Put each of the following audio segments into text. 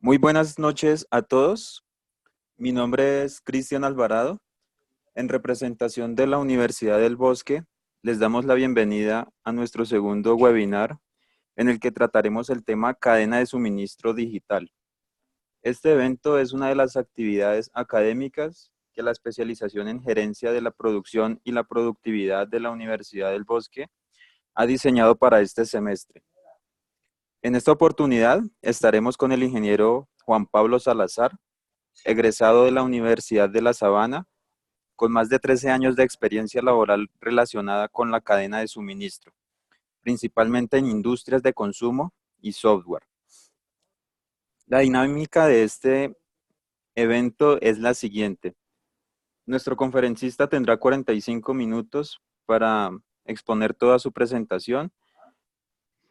Muy buenas noches a todos. Mi nombre es Cristian Alvarado. En representación de la Universidad del Bosque, les damos la bienvenida a nuestro segundo webinar en el que trataremos el tema cadena de suministro digital. Este evento es una de las actividades académicas que la especialización en gerencia de la producción y la productividad de la Universidad del Bosque ha diseñado para este semestre. En esta oportunidad estaremos con el ingeniero Juan Pablo Salazar, egresado de la Universidad de La Sabana, con más de 13 años de experiencia laboral relacionada con la cadena de suministro, principalmente en industrias de consumo y software. La dinámica de este evento es la siguiente. Nuestro conferencista tendrá 45 minutos para exponer toda su presentación.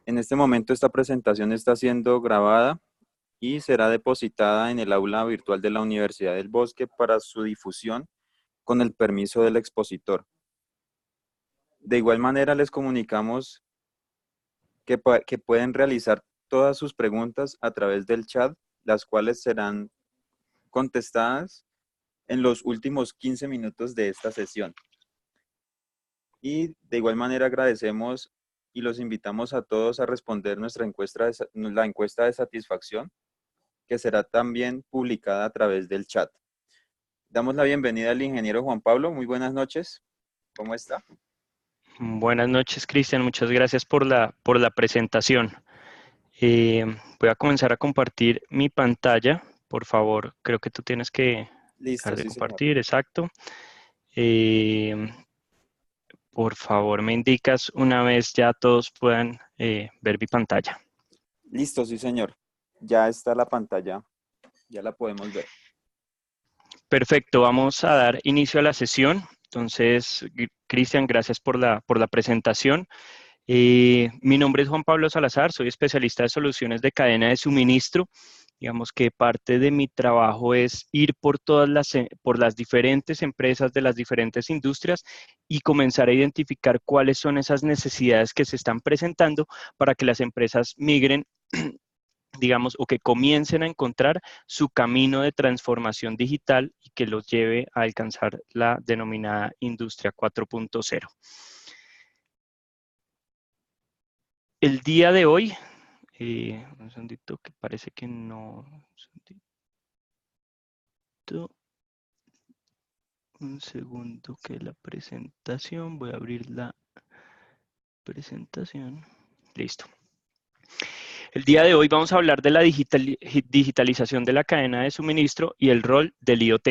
En este momento esta presentación está siendo grabada y será depositada en el aula virtual de la Universidad del Bosque para su difusión con el permiso del expositor. De igual manera les comunicamos que pueden realizar todas sus preguntas a través del chat, las cuales serán contestadas en los últimos 15 minutos de esta sesión. Y de igual manera agradecemos y los invitamos a todos a responder la encuesta de satisfacción, que será también publicada a través del chat. Damos la bienvenida al ingeniero Juan Pablo. Muy buenas noches. ¿Cómo está? Buenas noches, Cristian. Muchas gracias por la presentación. Voy a comenzar a compartir mi pantalla. Por favor, creo que tú tienes que dejar Listo, de sí, señor. compartir. Exacto. Eh, por favor, me indicas una vez ya todos puedan ver mi pantalla. Listo, sí, señor. Ya está la pantalla, ya la podemos ver. Perfecto, vamos a dar inicio a la sesión. Entonces, Cristian, gracias por la presentación. Mi nombre es Juan Pablo Salazar, soy especialista de soluciones de cadena de suministro. Digamos que parte de mi trabajo es ir por las diferentes empresas de las diferentes industrias y comenzar a identificar cuáles son esas necesidades que se están presentando para que las empresas migren, digamos, o que comiencen a encontrar su camino de transformación digital y que los lleve a alcanzar la denominada Industria 4.0. El día de hoy, un segundito que parece que no. Un segundo que la presentación. Voy a abrir la presentación. Listo. El día de hoy vamos a hablar de la digitalización de la cadena de suministro y el rol del IoT,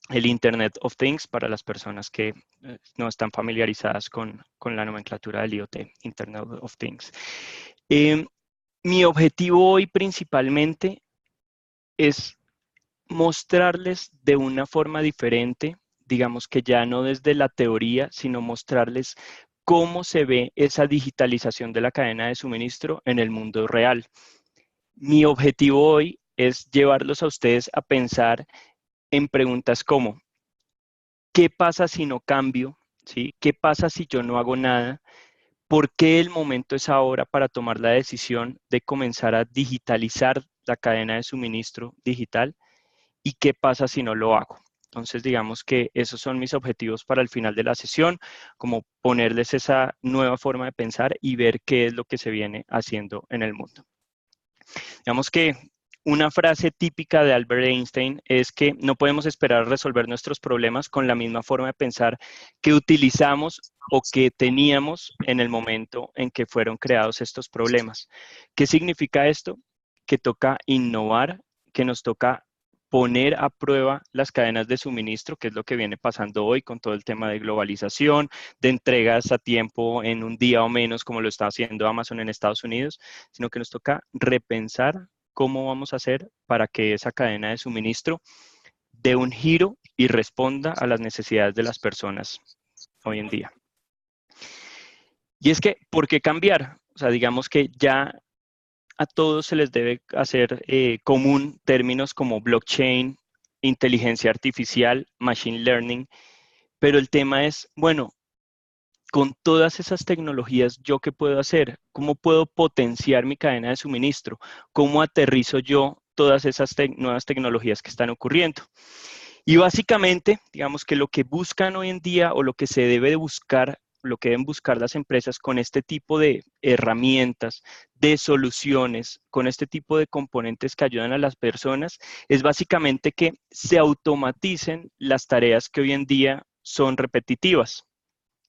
el Internet of Things, para las personas que no están familiarizadas con la nomenclatura del IoT, Internet of Things. Mi objetivo hoy principalmente es mostrarles de una forma diferente, digamos que ya no desde la teoría, sino mostrarles cómo se ve esa digitalización de la cadena de suministro en el mundo real. Mi objetivo hoy es llevarlos a ustedes a pensar en preguntas como, ¿qué pasa si no cambio? ¿Sí? ¿Qué pasa si yo no hago nada? ¿Por qué el momento es ahora para tomar la decisión de comenzar a digitalizar la cadena de suministro digital? ¿Y qué pasa si no lo hago? Entonces, digamos que esos son mis objetivos para el final de la sesión, como ponerles esa nueva forma de pensar y ver qué es lo que se viene haciendo en el mundo. Digamos que una frase típica de Albert Einstein es que no podemos esperar a resolver nuestros problemas con la misma forma de pensar que utilizamos o que teníamos en el momento en que fueron creados estos problemas. ¿Qué significa esto? Que toca innovar, que nos toca poner a prueba las cadenas de suministro, que es lo que viene pasando hoy con todo el tema de globalización, de entregas a tiempo en un día o menos, como lo está haciendo Amazon en Estados Unidos, sino que nos toca repensar cómo vamos a hacer para que esa cadena de suministro dé un giro y responda a las necesidades de las personas hoy en día. Y es que, ¿por qué cambiar? O sea, digamos que ya a todos se les debe hacer común términos como blockchain, inteligencia artificial, machine learning, pero el tema es, bueno, con todas esas tecnologías, ¿yo qué puedo hacer? ¿Cómo puedo potenciar mi cadena de suministro? ¿Cómo aterrizo yo todas esas nuevas tecnologías que están ocurriendo. Y básicamente, digamos que lo que buscan hoy en día o lo que se debe de buscar, lo que deben buscar las empresas con este tipo de herramientas, de soluciones, con este tipo de componentes que ayudan a las personas, es básicamente que se automaticen las tareas que hoy en día son repetitivas.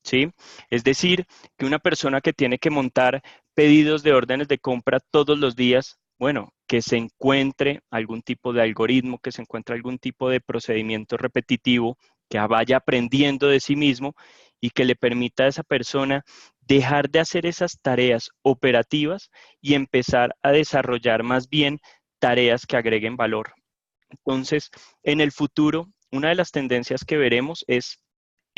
¿Sí? Es decir, que una persona que tiene que montar pedidos de órdenes de compra todos los días, bueno, que se encuentre algún tipo de algoritmo, que se encuentre algún tipo de procedimiento repetitivo, que vaya aprendiendo de sí mismo y que le permita a esa persona dejar de hacer esas tareas operativas y empezar a desarrollar más bien tareas que agreguen valor. Entonces, en el futuro, una de las tendencias que veremos es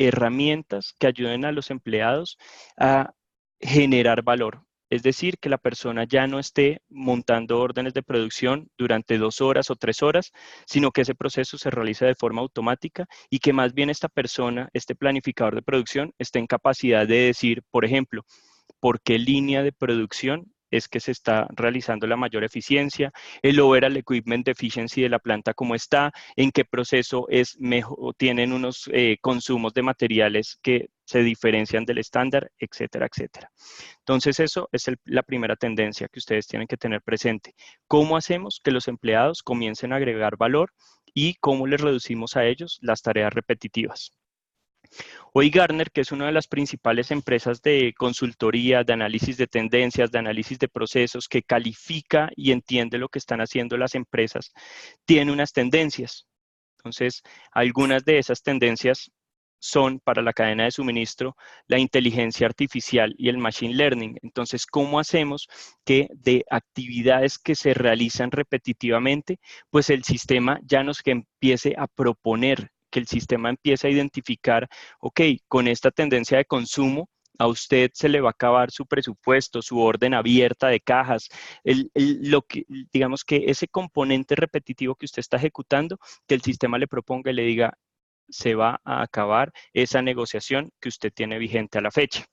herramientas que ayuden a los empleados a generar valor. Es decir, que la persona ya no esté montando órdenes de producción durante 2 horas o 3 horas, sino que ese proceso se realice de forma automática y que más bien esta persona, este planificador de producción, esté en capacidad de decir, por ejemplo, por qué línea de producción es que se está realizando la mayor eficiencia, el overall equipment efficiency de la planta cómo está, en qué proceso es mejor, tienen unos consumos de materiales que se diferencian del estándar, etcétera, etcétera. Entonces, eso es la primera tendencia que ustedes tienen que tener presente. ¿Cómo hacemos que los empleados comiencen a agregar valor y cómo les reducimos a ellos las tareas repetitivas? Hoy Gartner, que es una de las principales empresas de consultoría, de análisis de tendencias, de análisis de procesos, que califica y entiende lo que están haciendo las empresas, tiene unas tendencias. Entonces, algunas de esas tendencias son para la cadena de suministro la inteligencia artificial y el machine learning. Entonces, ¿cómo hacemos que de actividades que se realizan repetitivamente, pues el sistema ya nos empiece a proponer, que el sistema empiece a identificar, ok, con esta tendencia de consumo, a usted se le va a acabar su presupuesto, su orden abierta de cajas, digamos que ese componente repetitivo que usted está ejecutando, que el sistema le proponga y le diga, se va a acabar esa negociación que usted tiene vigente a la fecha.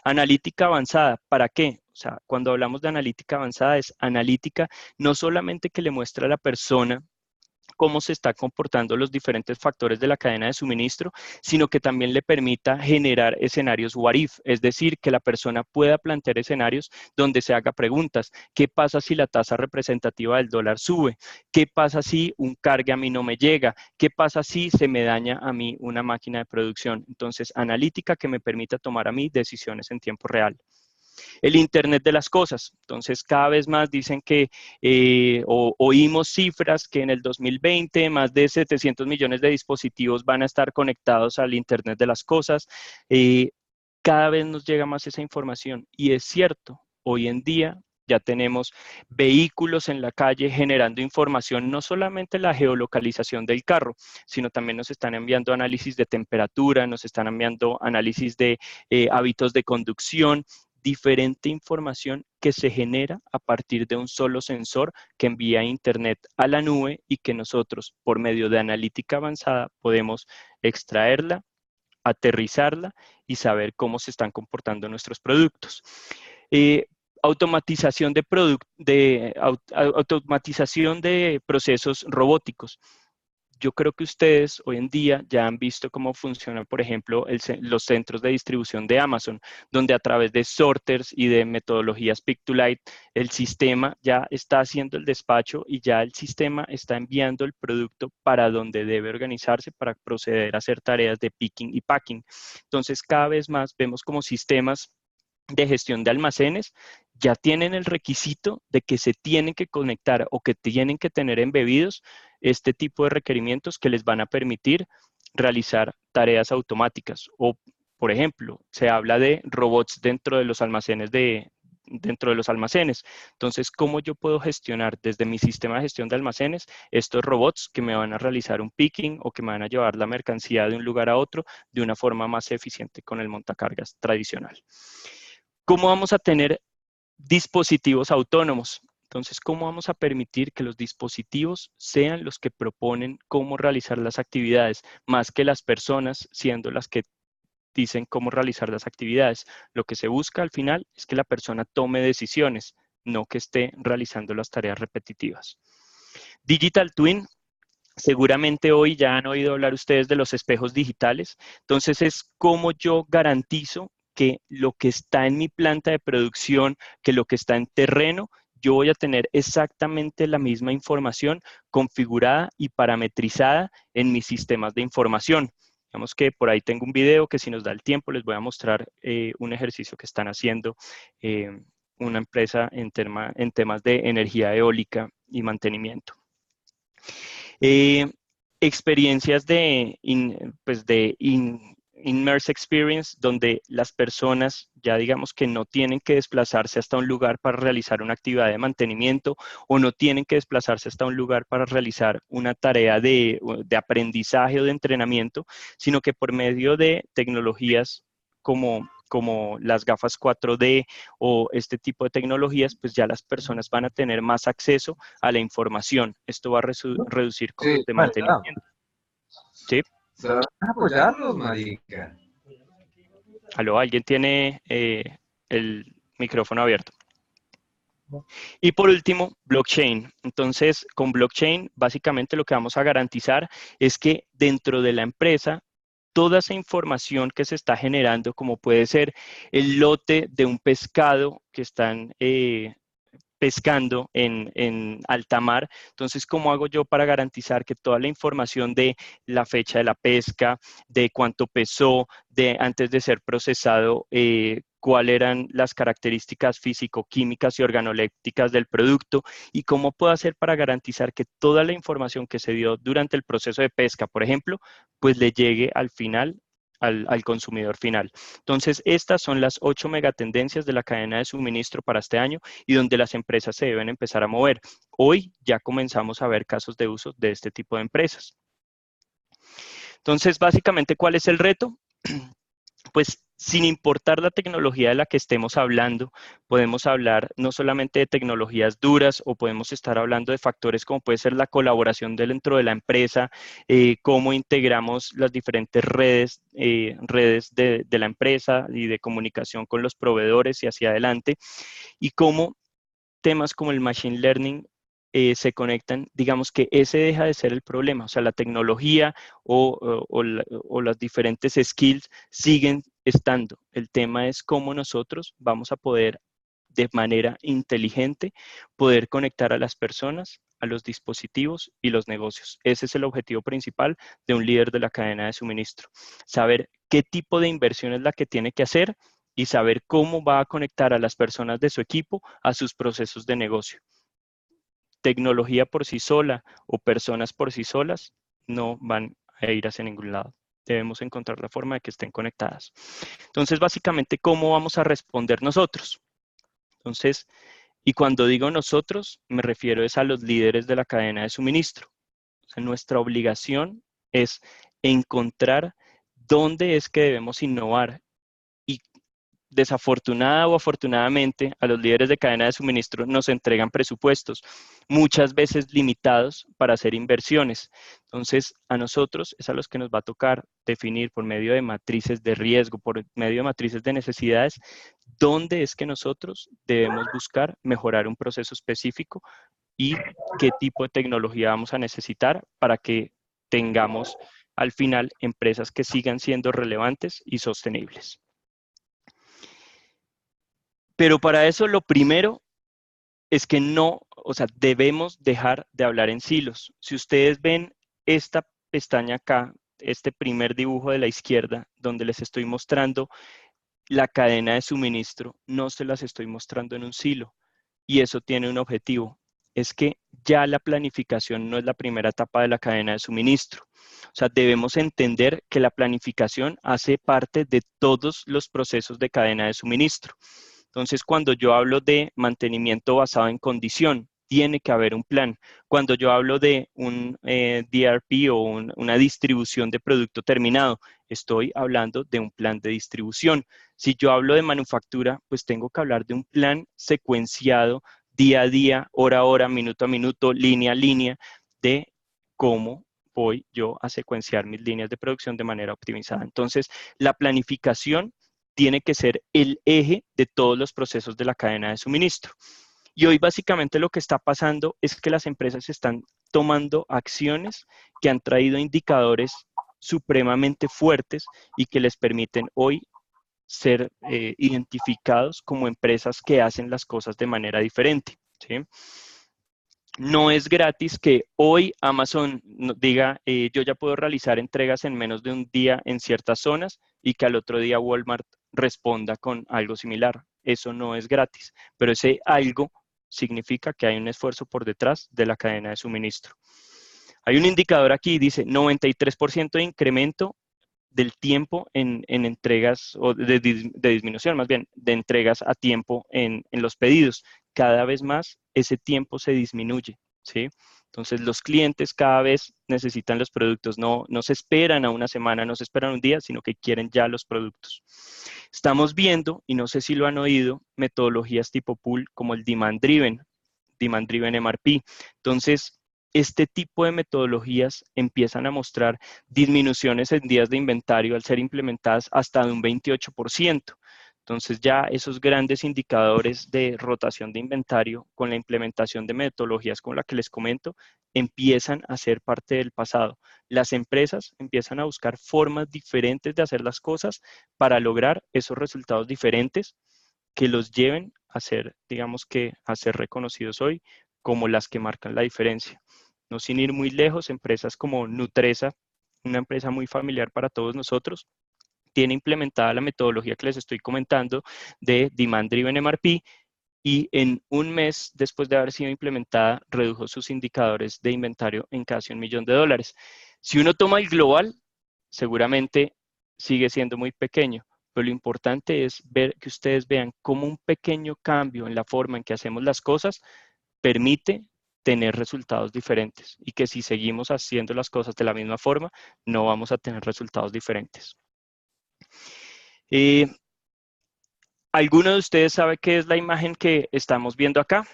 Analítica avanzada, ¿para qué? O sea, cuando hablamos de analítica avanzada es analítica no solamente que le muestra a la persona cómo se están comportando los diferentes factores de la cadena de suministro, sino que también le permita generar escenarios what if, es decir, que la persona pueda plantear escenarios donde se haga preguntas. ¿Qué pasa si la tasa representativa del dólar sube? ¿Qué pasa si un cargue a mí no me llega? ¿Qué pasa si se me daña a mí una máquina de producción? Entonces, analítica que me permita tomar a mí decisiones en tiempo real. El Internet de las cosas. Entonces, cada vez más dicen que oímos cifras que en el 2020 más de 700 millones de dispositivos van a estar conectados al Internet de las cosas. Cada vez nos llega más esa información y es cierto, hoy en día ya tenemos vehículos en la calle generando información, no solamente la geolocalización del carro, sino también nos están enviando análisis de temperatura, nos están enviando análisis de hábitos de conducción, diferente información que se genera a partir de un solo sensor que envía Internet a la nube y que nosotros, por medio de analítica avanzada, podemos extraerla, aterrizarla y saber cómo se están comportando nuestros productos. Automatización automatización de procesos robóticos. Yo creo que ustedes hoy en día ya han visto cómo funcionan, por ejemplo, los centros de distribución de Amazon, donde a través de sorters y de metodologías Pick-to-Light, el sistema ya está haciendo el despacho y ya el sistema está enviando el producto para donde debe organizarse para proceder a hacer tareas de picking y packing. Entonces, cada vez más vemos como sistemas de gestión de almacenes ya tienen el requisito de que se tienen que conectar o que tienen que tener embebidos este tipo de requerimientos que les van a permitir realizar tareas automáticas. O, por ejemplo, se habla de robots dentro de los almacenes Entonces, ¿cómo yo puedo gestionar desde mi sistema de gestión de almacenes estos robots que me van a realizar un picking o que me van a llevar la mercancía de un lugar a otro de una forma más eficiente con el montacargas tradicional? ¿Cómo vamos a tener dispositivos autónomos? Entonces, ¿cómo vamos a permitir que los dispositivos sean los que proponen cómo realizar las actividades, más que las personas siendo las que dicen cómo realizar las actividades? Lo que se busca al final es que la persona tome decisiones, no que esté realizando las tareas repetitivas. Digital Twin, seguramente hoy ya han oído hablar ustedes de los espejos digitales. Entonces es cómo yo garantizo que lo que está en mi planta de producción, que lo que está en terreno, yo voy a tener exactamente la misma información configurada y parametrizada en mis sistemas de información. Digamos que por ahí tengo un video que si nos da el tiempo les voy a mostrar un ejercicio que están haciendo una empresa en temas de energía eólica y mantenimiento. Experiencias de, Immerse Experience, donde las personas ya digamos que no tienen que desplazarse hasta un lugar para realizar una actividad de mantenimiento o no tienen que desplazarse hasta un lugar para realizar una tarea de aprendizaje o de entrenamiento, sino que por medio de tecnologías como las gafas 4D o este tipo de tecnologías, pues ya las personas van a tener más acceso a la información. Esto va a reducir Sí, costos de verdad. mantenimiento. ¿Sí? Se van a apoyarlos, marica. ¿Aló? ¿Alguien tiene el micrófono abierto? Y por último, blockchain. Entonces, con blockchain, básicamente lo que vamos a garantizar es que dentro de la empresa, toda esa información que se está generando, como puede ser el lote de un pescado que están pescando en alta mar. Entonces, ¿cómo hago yo para garantizar que toda la información de la fecha de la pesca, de cuánto pesó, de antes de ser procesado, cuáles eran las características físico-químicas y organolépticas del producto y cómo puedo hacer para garantizar que toda la información que se dio durante el proceso de pesca, por ejemplo, pues le llegue al final al consumidor final? Entonces, estas son las 8 megatendencias de la cadena de suministro para este año y donde las empresas se deben empezar a mover. Hoy ya comenzamos a ver casos de uso de este tipo de empresas. Entonces, básicamente, ¿cuál es el reto? Pues sin importar la tecnología de la que estemos hablando, podemos hablar no solamente de tecnologías duras o podemos estar hablando de factores como puede ser la colaboración dentro de la empresa, cómo integramos las diferentes redes de la empresa y de comunicación con los proveedores y hacia adelante, y cómo temas como el machine learning se conectan, digamos que ese deja de ser el problema, o sea, la tecnología o las diferentes skills siguen estando. El tema es cómo nosotros vamos a poder de manera inteligente poder conectar a las personas, a los dispositivos y los negocios. Ese es el objetivo principal de un líder de la cadena de suministro. Saber qué tipo de inversión es la que tiene que hacer y saber cómo va a conectar a las personas de su equipo a sus procesos de negocio. Tecnología por sí sola o personas por sí solas no van a ir hacia ningún lado. Debemos encontrar la forma de que estén conectadas. Entonces, básicamente, ¿cómo vamos a responder nosotros? Entonces, y cuando digo nosotros, me refiero es a los líderes de la cadena de suministro. O sea, nuestra obligación es encontrar dónde es que debemos innovar. Desafortunada o afortunadamente, a los líderes de cadena de suministro nos entregan presupuestos, muchas veces limitados para hacer inversiones. Entonces, a nosotros es a los que nos va a tocar definir por medio de matrices de riesgo, por medio de matrices de necesidades, dónde es que nosotros debemos buscar mejorar un proceso específico y qué tipo de tecnología vamos a necesitar para que tengamos al final empresas que sigan siendo relevantes y sostenibles. Pero para eso lo primero es que no, o sea, debemos dejar de hablar en silos. Si ustedes ven esta pestaña acá, este primer dibujo de la izquierda, donde les estoy mostrando la cadena de suministro, no se las estoy mostrando en un silo. Y eso tiene un objetivo, es que ya la planificación no es la primera etapa de la cadena de suministro. O sea, debemos entender que la planificación hace parte de todos los procesos de cadena de suministro. Entonces, cuando yo hablo de mantenimiento basado en condición, tiene que haber un plan. Cuando yo hablo de un DRP o una distribución de producto terminado, estoy hablando de un plan de distribución. Si yo hablo de manufactura, pues tengo que hablar de un plan secuenciado día a día, hora a hora, minuto a minuto, línea a línea, de cómo voy yo a secuenciar mis líneas de producción de manera optimizada. Entonces, la planificación tiene que ser el eje de todos los procesos de la cadena de suministro. Y hoy básicamente lo que está pasando es que las empresas están tomando acciones que han traído indicadores supremamente fuertes y que les permiten hoy ser identificados como empresas que hacen las cosas de manera diferente, ¿sí? No es gratis que hoy Amazon diga, yo ya puedo realizar entregas en menos de un día en ciertas zonas y que al otro día Walmart responda con algo similar. Eso no es gratis, pero ese algo significa que hay un esfuerzo por detrás de la cadena de suministro. Hay un indicador aquí, dice 93% de incremento del tiempo en entregas, o de disminución más bien, de entregas a tiempo en los pedidos. Cada vez más ese tiempo se disminuye, ¿sí? Entonces los clientes cada vez necesitan los productos, no se esperan a una semana, no se esperan un día, sino que quieren ya los productos. Estamos viendo, y no sé si lo han oído, metodologías tipo pool como el Demand Driven MRP. Entonces, este tipo de metodologías empiezan a mostrar disminuciones en días de inventario al ser implementadas hasta de un 28%. Entonces ya esos grandes indicadores de rotación de inventario con la implementación de metodologías como la que les comento empiezan a ser parte del pasado. Las empresas empiezan a buscar formas diferentes de hacer las cosas para lograr esos resultados diferentes que los lleven a ser, digamos que, a ser reconocidos hoy como las que marcan la diferencia. No sin ir muy lejos, empresas como Nutresa, una empresa muy familiar para todos nosotros, tiene implementada la metodología que les estoy comentando de Demand Driven MRP y en un mes después de haber sido implementada redujo sus indicadores de inventario en casi $1 millón. Si uno toma el global, seguramente sigue siendo muy pequeño, pero lo importante es ver que ustedes vean cómo un pequeño cambio en la forma en que hacemos las cosas permite tener resultados diferentes y que si seguimos haciendo las cosas de la misma forma, no vamos a tener resultados diferentes. ¿Alguno de ustedes sabe qué es la imagen que estamos viendo acá?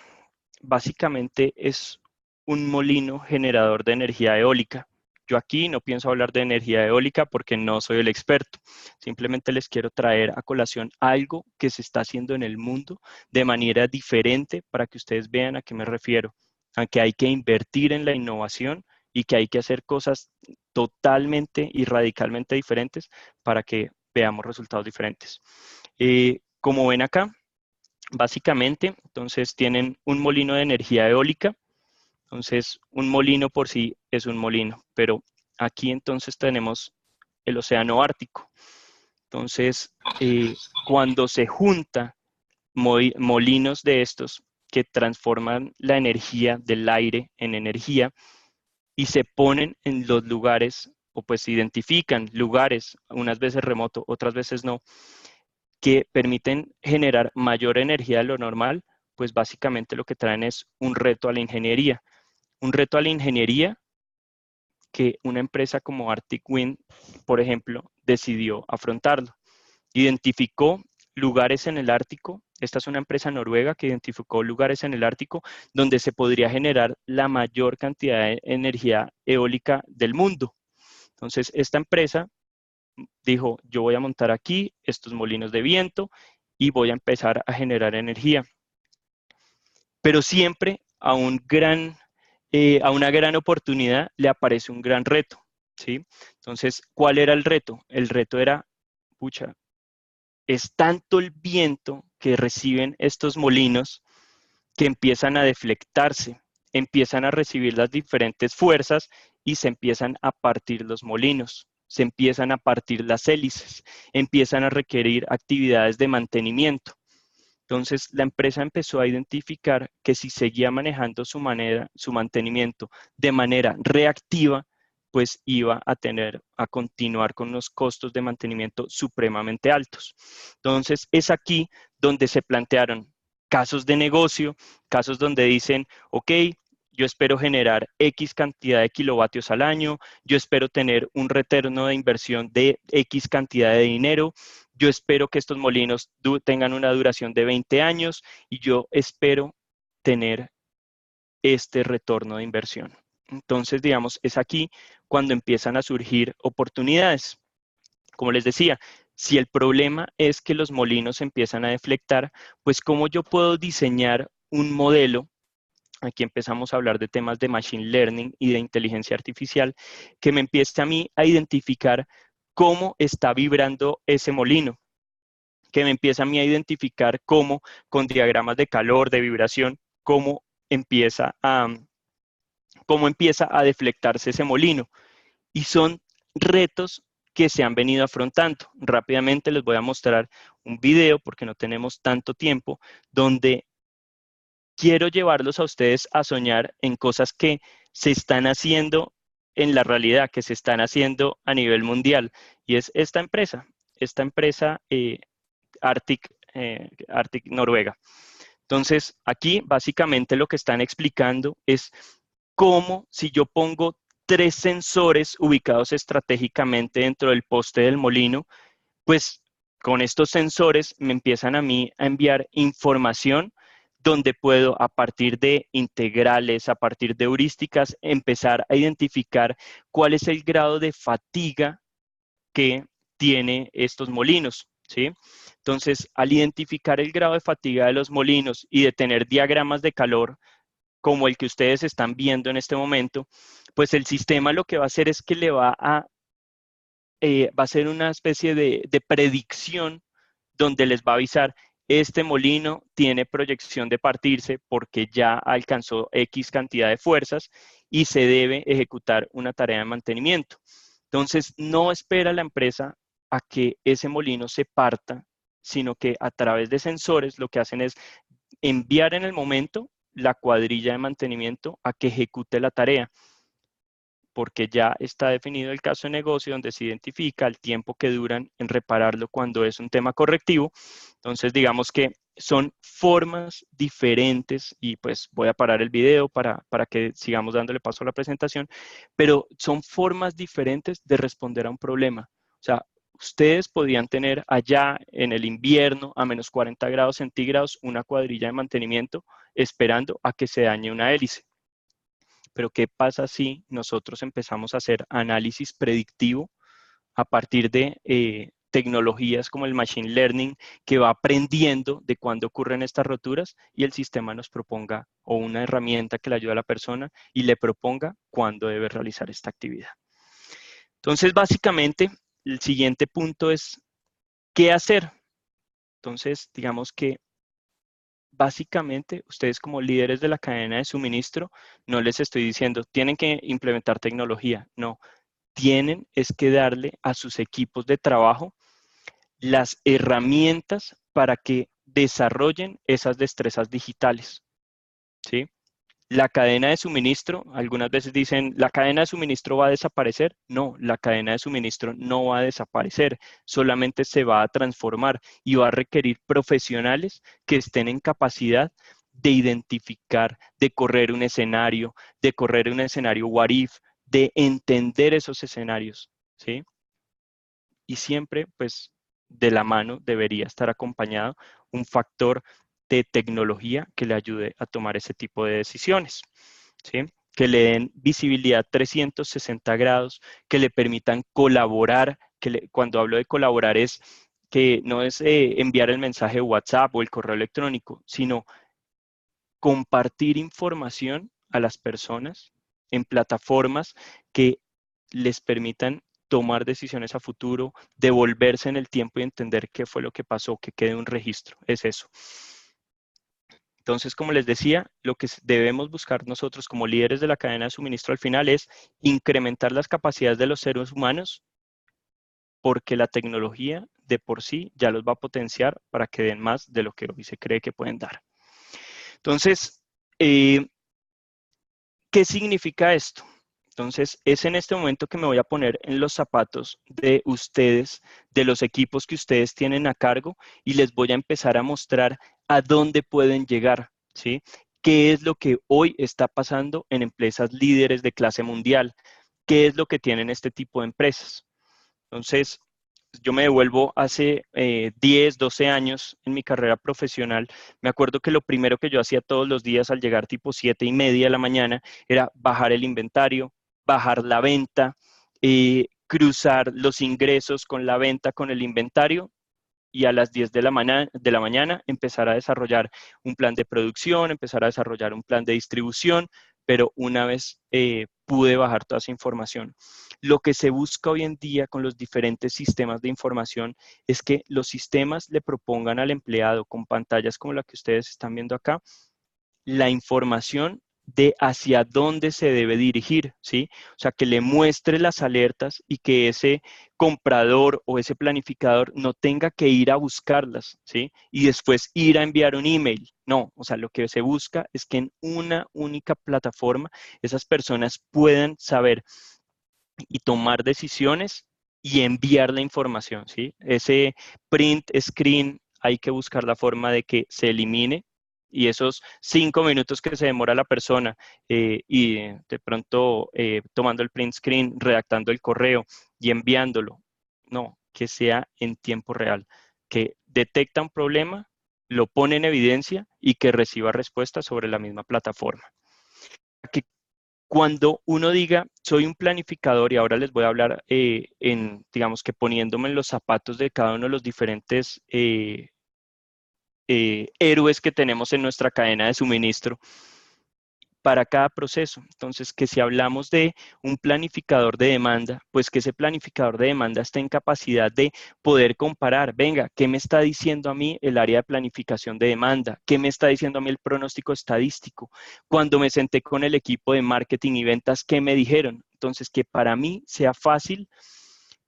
Básicamente es un molino generador de energía eólica. Yo aquí no pienso hablar de energía eólica porque no soy el experto. Simplemente les quiero traer a colación algo que se está haciendo en el mundo de manera diferente para que ustedes vean a qué me refiero. A que hay que invertir en la innovación y que hay que hacer cosas totalmente y radicalmente diferentes para que veamos resultados diferentes. Como ven acá, básicamente, entonces tienen un molino de energía eólica. Entonces, un molino por sí es un molino, pero aquí entonces tenemos el océano Ártico. Entonces, cuando se junta molinos de estos que transforman la energía del aire en energía y se ponen en los lugares, o pues se identifican lugares, unas veces remoto, otras veces no, que permiten generar mayor energía de lo normal, pues básicamente lo que traen es un reto a la ingeniería. Un reto a la ingeniería que una empresa como Arctic Wind, por ejemplo, decidió afrontarlo. Identificó lugares en el Ártico. Esta es una empresa noruega que identificó lugares en el Ártico donde se podría generar la mayor cantidad de energía eólica del mundo. Entonces, esta empresa dijo, yo voy a montar aquí estos molinos de viento y voy a empezar a generar energía. Pero siempre a una gran oportunidad le aparece un gran reto, ¿sí? Entonces, ¿cuál era el reto? El reto era, pucha, es tanto el viento que reciben estos molinos que empiezan a deflectarse, empiezan a recibir las diferentes fuerzas y se empiezan a partir los molinos, se empiezan a partir las hélices, empiezan a requerir actividades de mantenimiento. Entonces, la empresa empezó a identificar que si seguía manejando su mantenimiento de manera reactiva, pues iba a continuar con unos costos de mantenimiento supremamente altos. Entonces, es aquí donde se plantearon casos de negocio, casos donde dicen, ok, yo espero generar X cantidad de kilovatios al año, yo espero tener un retorno de inversión de X cantidad de dinero, yo espero que estos molinos tengan una duración de 20 años y yo espero tener este retorno de inversión. Entonces, digamos, es aquí cuando empiezan a surgir oportunidades. Como les decía, si el problema es que los molinos empiezan a deflectar, pues ¿cómo yo puedo diseñar un modelo. Aquí empezamos a hablar de temas de Machine Learning y de inteligencia artificial, que me empiece a mí a identificar cómo está vibrando ese molino, que me empieza a mí a identificar cómo, con diagramas de calor, de vibración, cómo empieza a deflectarse ese molino. Y son retos que se han venido afrontando. Rápidamente les voy a mostrar un video, porque no tenemos tanto tiempo, donde quiero llevarlos a ustedes a soñar en cosas que se están haciendo en la realidad, que se están haciendo a nivel mundial. Y es esta empresa Arctic Noruega. Entonces, aquí básicamente lo que están explicando es cómo, si yo pongo 3 sensores ubicados estratégicamente dentro del poste del molino, pues con estos sensores me empiezan a mí a enviar información donde puedo, a partir de integrales, a partir de heurísticas, empezar a identificar cuál es el grado de fatiga que tiene estos molinos, ¿sí? Entonces, al identificar el grado de fatiga de los molinos y de tener diagramas de calor como el que ustedes están viendo en este momento, pues el sistema lo que va a hacer es que le va a ser una especie de predicción donde les va a avisar: este molino tiene proyección de partirse porque ya alcanzó X cantidad de fuerzas y se debe ejecutar una tarea de mantenimiento. Entonces, no espera la empresa a que ese molino se parta, sino que a través de sensores lo que hacen es enviar en el momento la cuadrilla de mantenimiento a que ejecute la tarea, porque ya está definido el caso de negocio donde se identifica el tiempo que duran en repararlo cuando es un tema correctivo. Entonces, digamos que son formas diferentes, y pues voy a parar el video para que sigamos dándole paso a la presentación, pero son formas diferentes de responder a un problema. O sea, ustedes podían tener allá en el invierno a menos 40 grados centígrados una cuadrilla de mantenimiento esperando a que se dañe una hélice. Pero ¿qué pasa si nosotros empezamos a hacer análisis predictivo a partir de tecnologías como el Machine Learning, que va aprendiendo de cuándo ocurren estas roturas y el sistema nos proponga, o una herramienta que le ayude a la persona y le proponga cuándo debe realizar esta actividad? Entonces, básicamente, el siguiente punto es ¿qué hacer? Entonces, digamos que básicamente, ustedes como líderes de la cadena de suministro, no les estoy diciendo, tienen que implementar tecnología. No, tienen es que darle a sus equipos de trabajo las herramientas para que desarrollen esas destrezas digitales, ¿sí? La cadena de suministro, algunas veces dicen, ¿la cadena de suministro va a desaparecer? No, la cadena de suministro no va a desaparecer, solamente se va a transformar y va a requerir profesionales que estén en capacidad de identificar, de correr un escenario what if, de entender esos escenarios, ¿sí? Y siempre, pues, de la mano debería estar acompañado un factor de tecnología que le ayude a tomar ese tipo de decisiones, ¿sí? Que le den visibilidad 360 grados, que le permitan colaborar, cuando hablo de colaborar es que no es enviar el mensaje de WhatsApp o el correo electrónico, sino compartir información a las personas en plataformas que les permitan tomar decisiones a futuro, devolverse en el tiempo y entender qué fue lo que pasó, que quede un registro. Es eso. Entonces, como les decía, lo que debemos buscar nosotros como líderes de la cadena de suministro al final es incrementar las capacidades de los seres humanos, porque la tecnología de por sí ya los va a potenciar para que den más de lo que hoy se cree que pueden dar. Entonces, ¿qué significa esto? Entonces, es en este momento que me voy a poner en los zapatos de ustedes, de los equipos que ustedes tienen a cargo, y les voy a empezar a mostrar a dónde pueden llegar, ¿sí? ¿Qué es lo que hoy está pasando en empresas líderes de clase mundial? ¿Qué es lo que tienen este tipo de empresas? Entonces, yo me devuelvo hace 10, 12 años en mi carrera profesional. Me acuerdo que lo primero que yo hacía todos los días al llegar tipo 7:30 de la mañana era bajar el inventario, bajar la venta, cruzar los ingresos con la venta, con el inventario, y a las 10 de la mañana empezar a desarrollar un plan de producción, empezar a desarrollar un plan de distribución, pero una vez pude bajar toda esa información. Lo que se busca hoy en día con los diferentes sistemas de información es que los sistemas le propongan al empleado con pantallas como la que ustedes están viendo acá, la información de hacia dónde se debe dirigir, ¿sí? O sea, que le muestre las alertas y que ese comprador o ese planificador no tenga que ir a buscarlas, ¿sí? Y después ir a enviar un email. No, o sea, lo que se busca es que en una única plataforma esas personas puedan saber y tomar decisiones y enviar la información, ¿sí? Ese print screen hay que buscar la forma de que se elimine y esos 5 minutos que se demora la persona y de pronto tomando el print screen, redactando el correo y enviándolo, no, que sea en tiempo real, que detecta un problema, lo pone en evidencia y que reciba respuesta sobre la misma plataforma. Que cuando uno diga, soy un planificador, y ahora les voy a hablar digamos que poniéndome en los zapatos de cada uno de los diferentes héroes que tenemos en nuestra cadena de suministro para cada proceso. Entonces, que si hablamos de un planificador de demanda, pues que ese planificador de demanda esté en capacidad de poder comparar, venga, ¿qué me está diciendo a mí el área de planificación de demanda? ¿Qué me está diciendo a mí el pronóstico estadístico? Cuando me senté con el equipo de marketing y ventas, ¿qué me dijeron? Entonces, que para mí sea fácil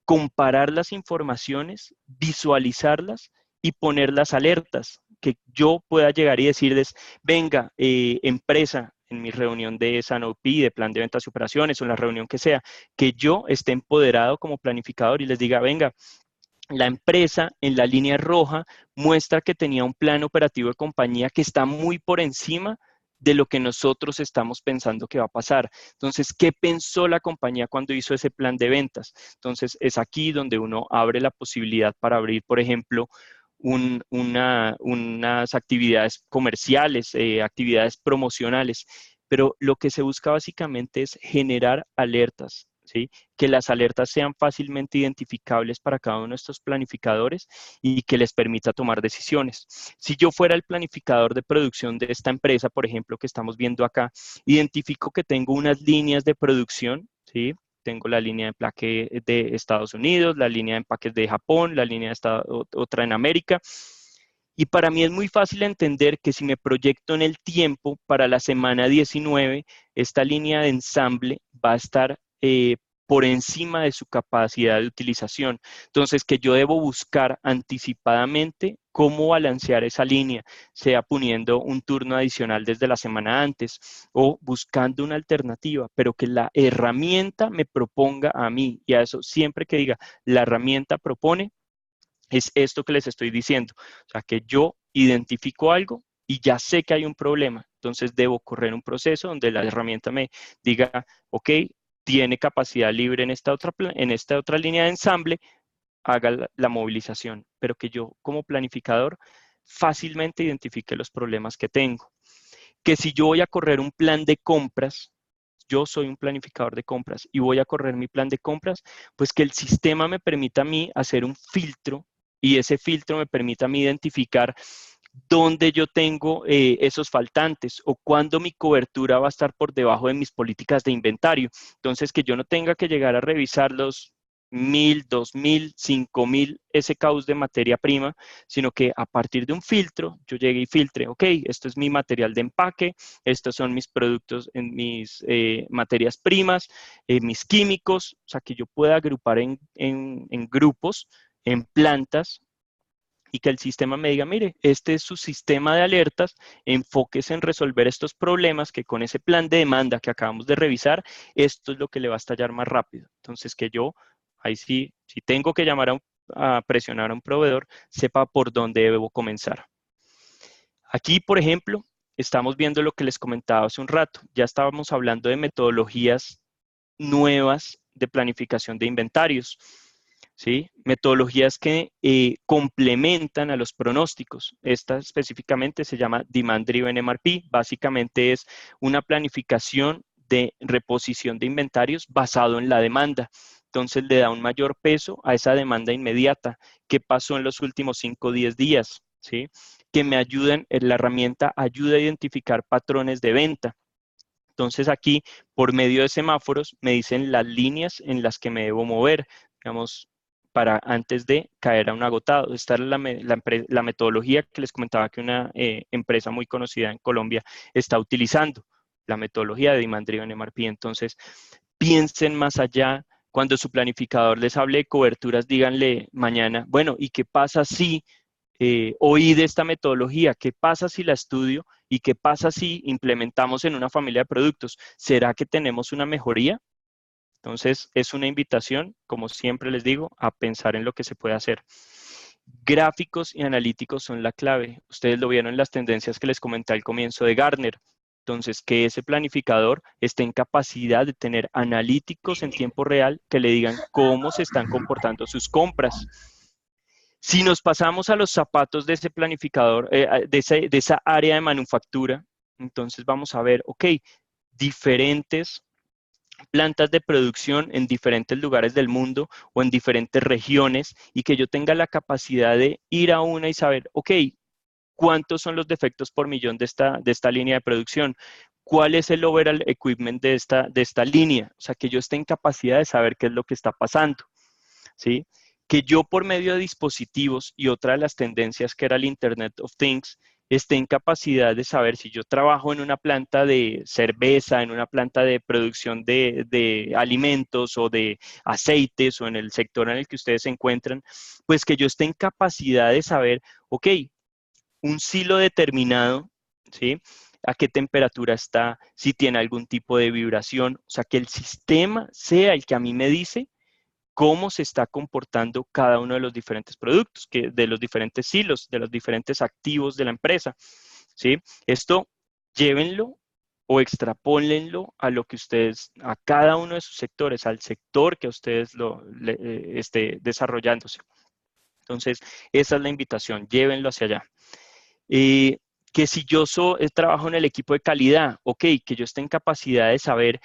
comparar las informaciones, visualizarlas y poner las alertas, que yo pueda llegar y decirles, venga, empresa, en mi reunión de Sanopi, de plan de ventas y operaciones, o en la reunión que sea, que yo esté empoderado como planificador y les diga, venga, la empresa en la línea roja muestra que tenía un plan operativo de compañía que está muy por encima de lo que nosotros estamos pensando que va a pasar. Entonces, ¿qué pensó la compañía cuando hizo ese plan de ventas? Entonces, es aquí donde uno abre la posibilidad para abrir, por ejemplo, unas actividades comerciales, actividades promocionales, pero lo que se busca básicamente es generar alertas, ¿sí? Que las alertas sean fácilmente identificables para cada uno de estos planificadores y que les permita tomar decisiones. Si yo fuera el planificador de producción de esta empresa, por ejemplo, que estamos viendo acá, identifico que tengo unas líneas de producción, ¿sí? Tengo la línea de empaque de Estados Unidos, la línea de empaques de Japón, la línea de otra en América. Y para mí es muy fácil entender que si me proyecto en el tiempo, para la semana 19, esta línea de ensamble va a estar por encima de su capacidad de utilización. Entonces, que yo debo buscar anticipadamente cómo balancear esa línea, sea poniendo un turno adicional desde la semana antes o buscando una alternativa, pero que la herramienta me proponga a mí. Y a eso siempre que diga, la herramienta propone, es esto que les estoy diciendo. O sea, que yo identifico algo y ya sé que hay un problema. Entonces debo correr un proceso donde la herramienta me diga, ok, tiene capacidad libre en esta otra línea de ensamble, haga la movilización, pero que yo como planificador fácilmente identifique los problemas que tengo. Que si yo voy a correr un plan de compras, yo soy un planificador de compras y voy a correr mi plan de compras, pues que el sistema me permita a mí hacer un filtro y ese filtro me permita a mí identificar dónde yo tengo esos faltantes o cuándo mi cobertura va a estar por debajo de mis políticas de inventario. Entonces, que yo no tenga que llegar a revisar los 1.000, 2.000, 5.000 SKUs de materia prima, sino que a partir de un filtro, yo llegue y filtre, ok, esto es mi material de empaque, estos son mis productos, en mis materias primas, mis químicos, o sea, que yo pueda agrupar en grupos, en plantas, y que el sistema me diga, mire, este es su sistema de alertas, enfóquese en resolver estos problemas que con ese plan de demanda que acabamos de revisar, esto es lo que le va a estallar más rápido. Entonces, que yo, ahí sí, si tengo que llamar a presionar a un proveedor, sepa por dónde debo comenzar. Aquí, por ejemplo, estamos viendo lo que les comentaba hace un rato. Ya estábamos hablando de metodologías nuevas de planificación de inventarios. ¿Sí? Metodologías que complementan a los pronósticos. Esta específicamente se llama Demand Driven MRP. Básicamente es una planificación de reposición de inventarios basado en la demanda. Entonces le da un mayor peso a esa demanda inmediata. ¿Qué pasó en los últimos 5 o 10 días? ¿Sí? Que me ayuden, la herramienta ayuda a identificar patrones de venta. Entonces aquí, por medio de semáforos, me dicen las líneas en las que me debo mover, digamos, para antes de caer a un agotado. Esta es la metodología que les comentaba que una empresa muy conocida en Colombia está utilizando, la metodología de Demand Driven MRP. Entonces, piensen más allá. Cuando su planificador les hable de coberturas, díganle mañana, bueno, ¿y qué pasa si oí de esta metodología? ¿Qué pasa si la estudio? ¿Y qué pasa si implementamos en una familia de productos? ¿Será que tenemos una mejoría? Entonces, es una invitación, como siempre les digo, a pensar en lo que se puede hacer. Gráficos y analíticos son la clave. Ustedes lo vieron en las tendencias que les comenté al comienzo de Gartner. Entonces, que ese planificador esté en capacidad de tener analíticos en tiempo real que le digan cómo se están comportando sus compras. Si nos pasamos a los zapatos de ese planificador, de esa área de manufactura, entonces vamos a ver, ok, diferentes plantas de producción en diferentes lugares del mundo o en diferentes regiones y que yo tenga la capacidad de ir a una y saber, ok, ¿cuántos son los defectos por millón de esta línea de producción? ¿Cuál es el overall equipment de esta línea? O sea, que yo esté en capacidad de saber qué es lo que está pasando, ¿sí? Que yo por medio de dispositivos y otra de las tendencias que era el Internet of Things, esté en capacidad de saber si yo trabajo en una planta de cerveza, en una planta de producción de alimentos o de aceites o en el sector en el que ustedes se encuentran, pues que yo esté en capacidad de saber, ok, un silo determinado, ¿sí? A qué temperatura está, si tiene algún tipo de vibración, o sea, que el sistema sea el que a mí me dice cómo se está comportando cada uno de los diferentes productos, de los diferentes silos, de los diferentes activos de la empresa, ¿sí? Esto llévenlo o extrapólenlo a lo que ustedes, a cada uno de sus sectores, al sector que ustedes esté desarrollándose. Entonces, esa es la invitación, llévenlo hacia allá. Que si yo trabajo en el equipo de calidad, ok, que yo esté en capacidad de saber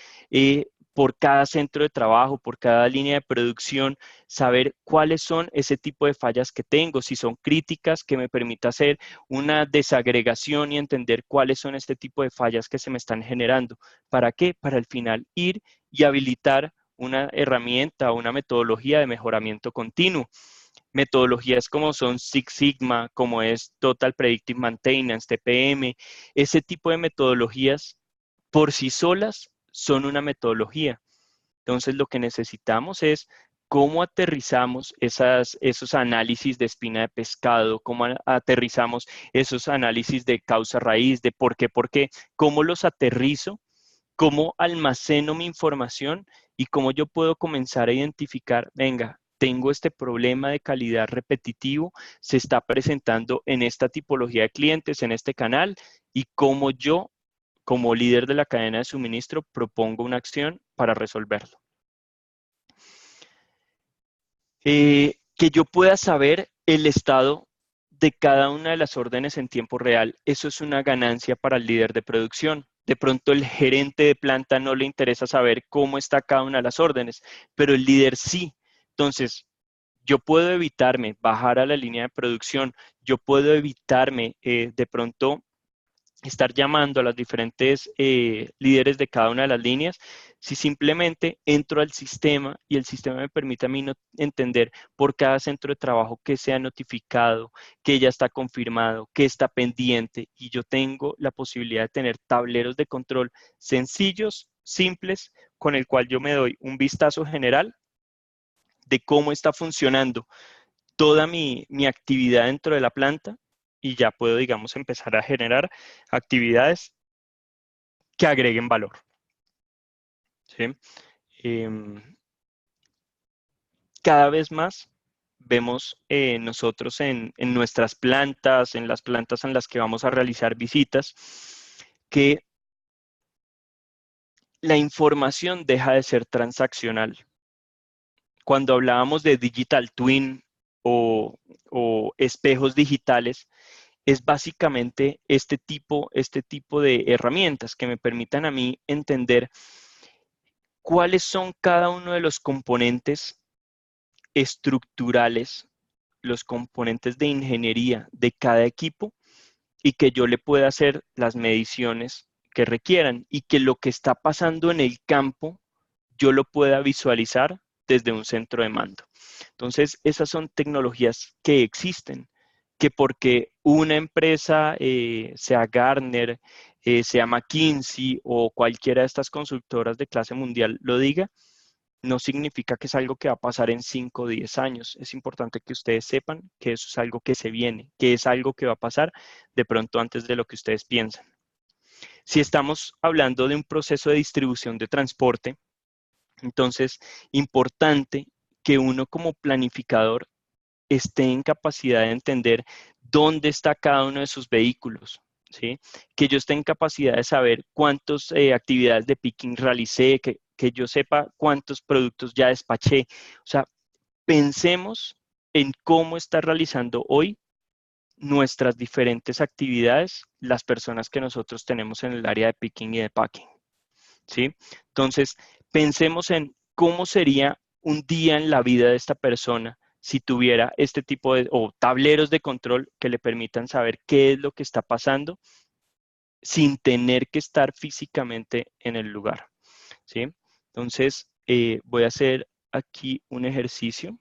por cada centro de trabajo, por cada línea de producción, saber cuáles son ese tipo de fallas que tengo, si son críticas, que me permita hacer una desagregación y entender cuáles son este tipo de fallas que se me están generando. ¿Para qué? Para al final ir y habilitar una herramienta o una metodología de mejoramiento continuo. Metodologías como son Six Sigma, como es Total Predictive Maintenance, TPM, ese tipo de metodologías por sí solas son una metodología. Entonces lo que necesitamos es cómo aterrizamos esos análisis de espina de pescado, cómo aterrizamos esos análisis de causa raíz, de por qué, cómo los aterrizo, cómo almaceno mi información y cómo yo puedo comenzar a identificar, venga, tengo este problema de calidad repetitivo, se está presentando en esta tipología de clientes, en este canal, y cómo yo, como líder de la cadena de suministro, propongo una acción para resolverlo. Que yo pueda saber el estado de cada una de las órdenes en tiempo real, eso es una ganancia para el líder de producción. De pronto el gerente de planta no le interesa saber cómo está cada una de las órdenes, pero el líder sí. Entonces, yo puedo evitarme bajar a la línea de producción, yo puedo evitarme de pronto estar llamando a los diferentes líderes de cada una de las líneas, si simplemente entro al sistema y el sistema me permite a mí entender por cada centro de trabajo que se ha notificado, que ya está confirmado, que está pendiente, y yo tengo la posibilidad de tener tableros de control sencillos, simples, con el cual yo me doy un vistazo general de cómo está funcionando toda mi actividad dentro de la planta, y ya puedo, digamos, empezar a generar actividades que agreguen valor. ¿Sí? Cada vez más vemos nosotros en nuestras plantas, en las plantas en las que vamos a realizar visitas, que la información deja de ser transaccional. Cuando hablábamos de digital twin o espejos digitales, es básicamente este tipo de herramientas que me permitan a mí entender cuáles son cada uno de los componentes estructurales, los componentes de ingeniería de cada equipo, y que yo le pueda hacer las mediciones que requieran y que lo que está pasando en el campo yo lo pueda visualizar desde un centro de mando. Entonces, esas son tecnologías que existen, que porque una empresa, sea Gartner, sea McKinsey o cualquiera de estas consultoras de clase mundial lo diga, no significa que es algo que va a pasar en 5 o 10 años. Es importante que ustedes sepan que eso es algo que se viene, que es algo que va a pasar de pronto antes de lo que ustedes piensan. Si estamos hablando de un proceso de distribución de transporte, entonces, importante que uno como planificador esté en capacidad de entender dónde está cada uno de sus vehículos, ¿sí? Que yo esté en capacidad de saber cuántas actividades de picking realicé, que yo sepa cuántos productos ya despaché. O sea, pensemos en cómo está realizando hoy nuestras diferentes actividades las personas que nosotros tenemos en el área de picking y de packing, ¿sí? Entonces, pensemos en cómo sería un día en la vida de esta persona si tuviera este tipo de, o tableros de control que le permitan saber qué es lo que está pasando sin tener que estar físicamente en el lugar, ¿sí? Entonces, voy a hacer aquí un ejercicio,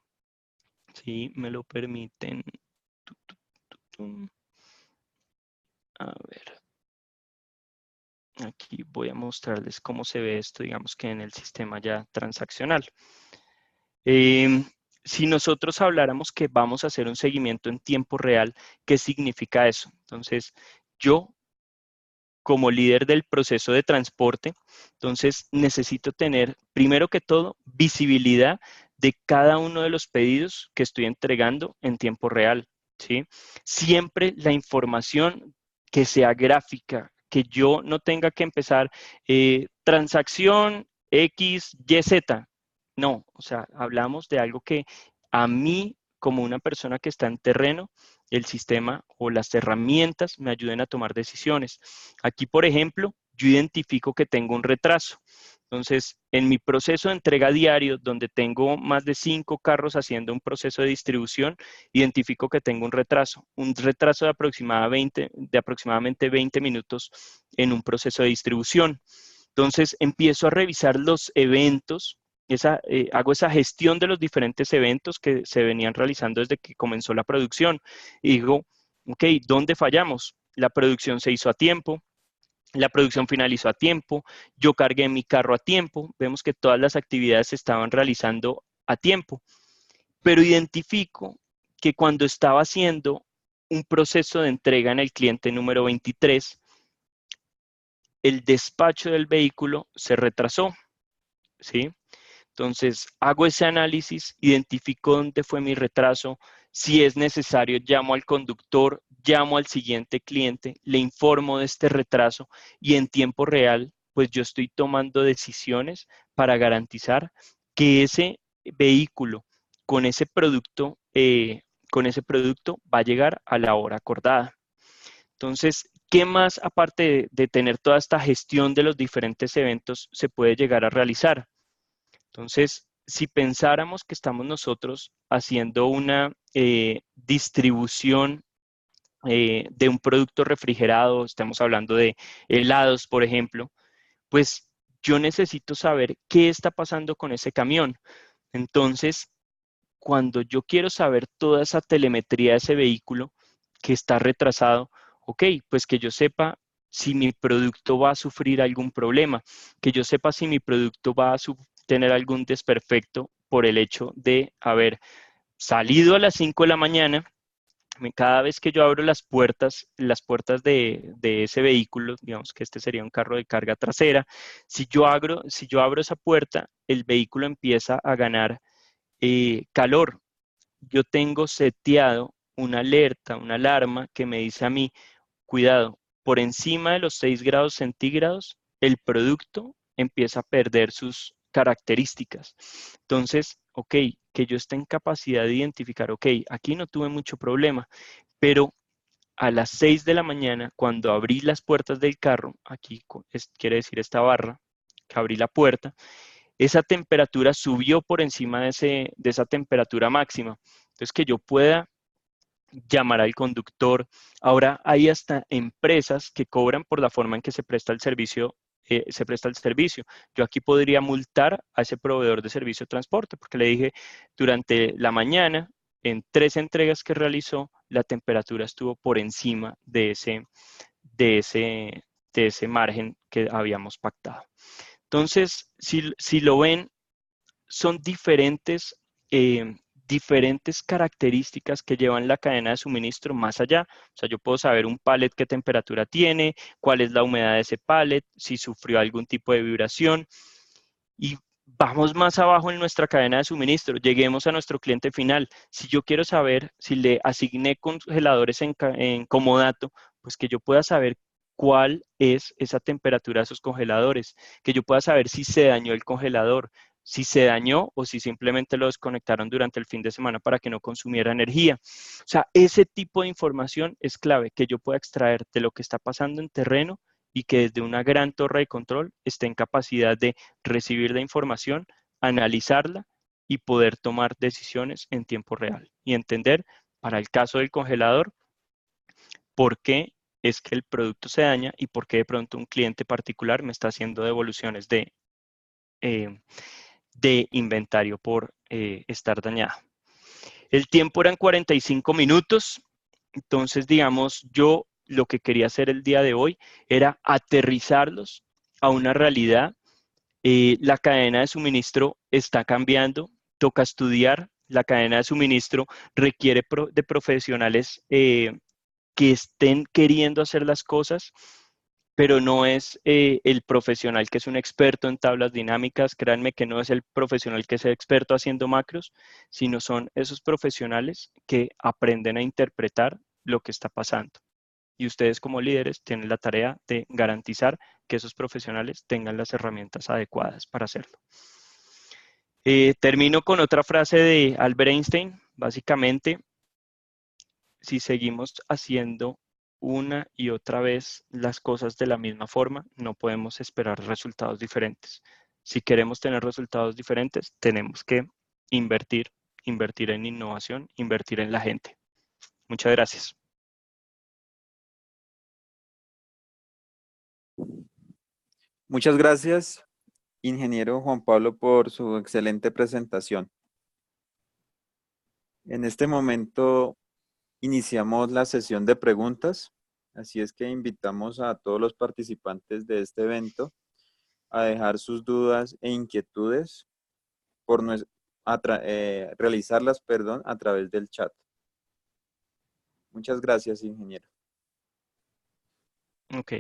si me lo permiten. A ver, aquí voy a mostrarles cómo se ve esto, digamos que en el sistema ya transaccional. Si nosotros habláramos que vamos a hacer un seguimiento en tiempo real, ¿qué significa eso? Entonces, yo como líder del proceso de transporte, entonces necesito tener, primero que todo, visibilidad de cada uno de los pedidos que estoy entregando en tiempo real, ¿sí? Siempre la información que sea gráfica, que yo no tenga que empezar transacción X, Y, Z. No, o sea, hablamos de algo que a mí, como una persona que está en terreno, el sistema o las herramientas me ayuden a tomar decisiones. Aquí, por ejemplo, yo identifico que tengo un retraso. Entonces, en mi proceso de entrega diario, donde tengo más de 5 carros haciendo un proceso de distribución, identifico que tengo un retraso de aproximadamente 20 minutos en un proceso de distribución. Entonces, empiezo a revisar los eventos, hago esa gestión de los diferentes eventos que se venían realizando desde que comenzó la producción. Y digo, ok, ¿dónde fallamos? La producción se hizo a tiempo, la producción finalizó a tiempo, yo cargué mi carro a tiempo, vemos que todas las actividades se estaban realizando a tiempo, pero identifico que cuando estaba haciendo un proceso de entrega en el cliente número 23, el despacho del vehículo se retrasó, ¿sí? Entonces, hago ese análisis, identifico dónde fue mi retraso, si es necesario, llamo al conductor, llamo al siguiente cliente, le informo de este retraso y en tiempo real, pues yo estoy tomando decisiones para garantizar que ese vehículo con ese producto va a llegar a la hora acordada. Entonces, ¿qué más aparte de tener toda esta gestión de los diferentes eventos se puede llegar a realizar? Entonces, si pensáramos que estamos nosotros haciendo una distribución de un producto refrigerado, estamos hablando de helados, por ejemplo, pues yo necesito saber qué está pasando con ese camión. Entonces, cuando yo quiero saber toda esa telemetría de ese vehículo que está retrasado, ok, pues que yo sepa si mi producto va a sufrir algún problema, que yo sepa si mi producto va a tener algún desperfecto por el hecho de haber salido a las 5 de la mañana. Cada vez que yo abro las puertas de ese vehículo, digamos que este sería un carro de carga trasera, si yo abro esa puerta, el vehículo empieza a ganar calor. Yo tengo seteado una alerta, una alarma que me dice a mí, cuidado, por encima de los 6 grados centígrados, el producto empieza a perder sus características. Entonces, ok, que yo esté en capacidad de identificar, ok, aquí no tuve mucho problema, pero a las 6 de la mañana, cuando abrí las puertas del carro, aquí quiere decir esta barra, que abrí la puerta, esa temperatura subió por encima de esa temperatura máxima. Entonces, que yo pueda llamar al conductor. Ahora hay hasta empresas que cobran por la forma en que se presta el servicio. Yo aquí podría multar a ese proveedor de servicio de transporte porque le dije durante la mañana, en 3 entregas que realizó, la temperatura estuvo por encima de ese margen que habíamos pactado. Entonces, si lo ven, son diferentes características que llevan la cadena de suministro más allá. O sea, yo puedo saber un pallet qué temperatura tiene, cuál es la humedad de ese pallet, si sufrió algún tipo de vibración. Y vamos más abajo en nuestra cadena de suministro, lleguemos a nuestro cliente final. Si yo quiero saber si le asigné congeladores en comodato, pues que yo pueda saber cuál es esa temperatura de esos congeladores, que yo pueda saber si se dañó el congelador, si se dañó o si simplemente lo desconectaron durante el fin de semana para que no consumiera energía. O sea, ese tipo de información es clave, que yo pueda extraer de lo que está pasando en terreno y que desde una gran torre de control esté en capacidad de recibir la información, analizarla y poder tomar decisiones en tiempo real y entender, para el caso del congelador, por qué es que el producto se daña y por qué de pronto un cliente particular me está haciendo devoluciones de inventario por estar dañado. El tiempo eran 45 minutos, entonces digamos, yo lo que quería hacer el día de hoy era aterrizarlos a una realidad. La cadena de suministro está cambiando, toca estudiar. La cadena de suministro requiere de profesionales que estén queriendo hacer las cosas, pero no es el profesional que es un experto en tablas dinámicas. Créanme que no es el profesional que es experto haciendo macros, sino son esos profesionales que aprenden a interpretar lo que está pasando. Y ustedes como líderes tienen la tarea de garantizar que esos profesionales tengan las herramientas adecuadas para hacerlo. Termino con otra frase de Albert Einstein. Básicamente, si seguimos haciendo una y otra vez las cosas de la misma forma, no podemos esperar resultados diferentes. Si queremos tener resultados diferentes, tenemos que invertir en innovación, invertir en la gente. Muchas gracias. Muchas gracias, ingeniero Juan Pablo, por su excelente presentación. En este momento iniciamos la sesión de preguntas, así es que invitamos a todos los participantes de este evento a dejar sus dudas e inquietudes por realizarlas, a través del chat. Muchas gracias, ingeniero. Ok.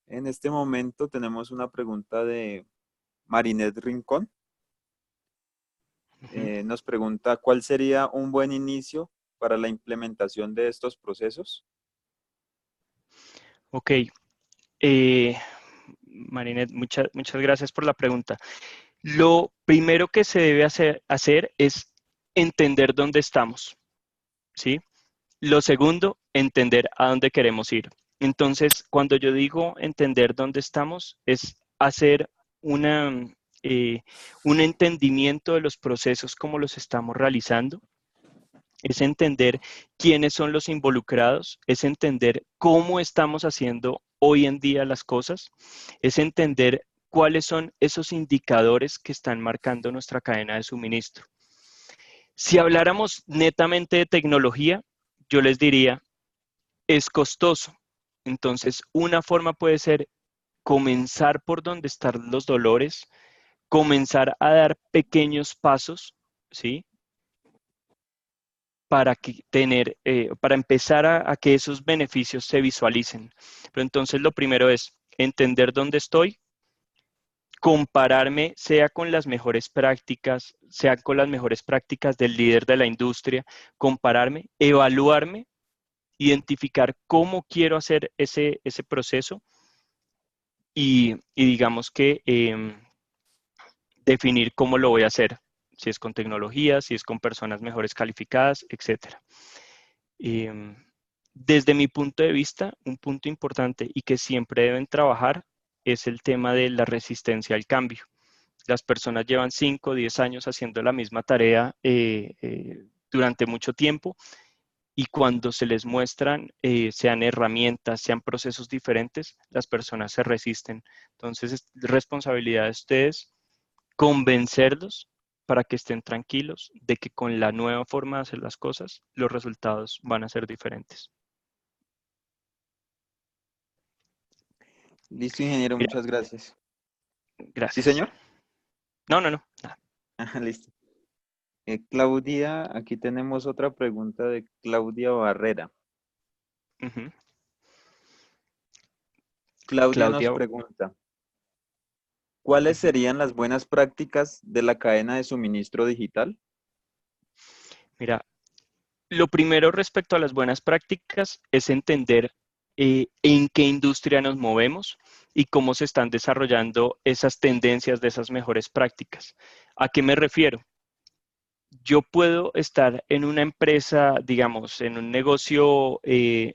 En este momento tenemos una pregunta de Marinet Rincón. Nos pregunta, ¿cuál sería un buen inicio para la implementación de estos procesos? Ok. Marinet, muchas gracias por la pregunta. Lo primero que se debe hacer es entender dónde estamos, ¿sí? Lo segundo, entender a dónde queremos ir. Entonces, cuando yo digo entender dónde estamos, es hacer un entendimiento de los procesos como los estamos realizando, es entender quiénes son los involucrados, es entender cómo estamos haciendo hoy en día las cosas, es entender cuáles son esos indicadores que están marcando nuestra cadena de suministro. Si habláramos netamente de tecnología, yo les diría, es costoso. Entonces, una forma puede ser comenzar por donde están los dolores, comenzar a dar pequeños pasos, ¿sí? Para empezar a que esos beneficios se visualicen. Pero entonces lo primero es entender dónde estoy, compararme sea con las mejores prácticas, sea con las mejores prácticas del líder de la industria, compararme, evaluarme, identificar cómo quiero hacer ese proceso y digamos que definir cómo lo voy a hacer, si es con tecnología, si es con personas mejores calificadas, etc. Desde mi punto de vista, un punto importante y que siempre deben trabajar es el tema de la resistencia al cambio. Las personas llevan 5 o 10 años haciendo la misma tarea durante mucho tiempo, y cuando se les muestran, sean herramientas, sean procesos diferentes, las personas se resisten. Entonces, es responsabilidad de ustedes convencerlos para que estén tranquilos de que con la nueva forma de hacer las cosas, los resultados van a ser diferentes. Listo, ingeniero, Mira, muchas gracias. ¿Sí, gracias. señor? No, no, no. Nada. Ajá, listo. Claudia, aquí tenemos otra pregunta de Claudia Barrera. Ujú. Claudia nos Claudia, pregunta, ¿cuáles ujú. serían las buenas prácticas de la cadena de suministro digital? Mira, lo primero respecto a las buenas prácticas es entender en qué industria nos movemos y cómo se están desarrollando esas tendencias de esas mejores prácticas. ¿A qué me refiero? Yo puedo estar en una empresa, digamos, en un negocio